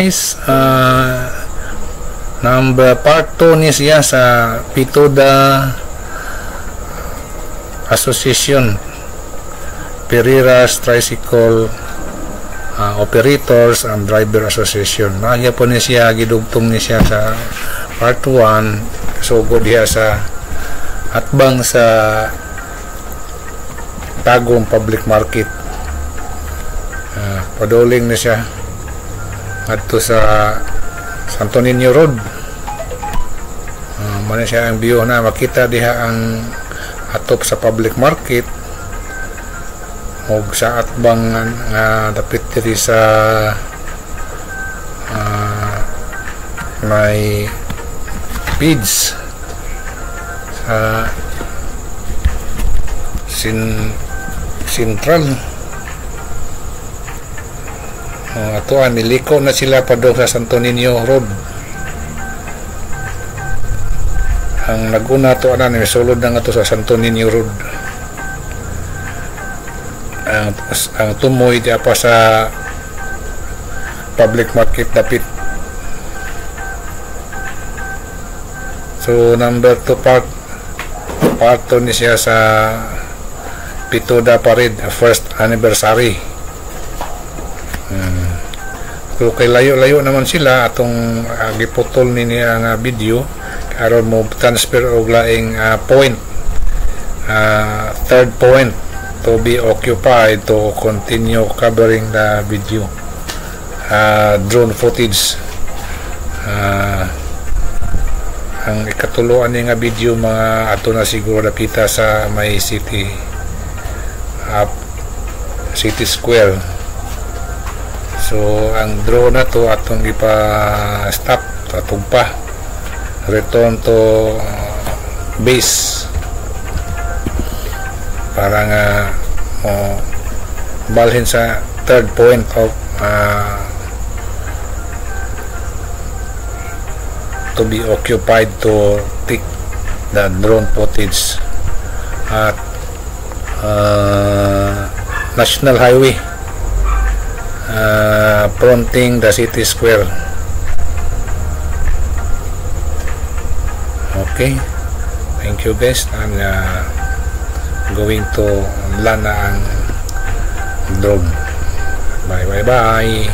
guys, number part 2 ni siya sa Pitoda Association, Pereira's Tricycle Operators and Driver Association. Nagya po ni siya, gidugtong ni siya sa part 1. So good diha sa atbang sa Tagum Public Market. Paduling na siya adto sa Santo Niño Road. Muna siya ang view na makita diha ang atop sa public market o sa atbang nga dapit diri sa may PIDS sa Central. Atuan niliko na sila padong sa Santo Niño Road. Ang naguna to ana ni sulod na nga to sa Santo Niño Road. Ang tumoy di pa sa public market dapit. So number 2 part 2 ni siya sa Pitoda Parade first anniversary. So kay layo-layo naman sila atong giputol ni niya nga video aron mo transfer og laing point, third point to be occupied to continue covering the video, drone footage. Ang ikatuluan ni nga video mga ato na siguro napita sa may city square. So ang drone na to atong ipa-stop atong pa return to base para nga balhin sa third point of to be occupied to take the drone footage at National Highway fronting the city square. Okay, thank you guys. I'm going to land na ang drone. Bye.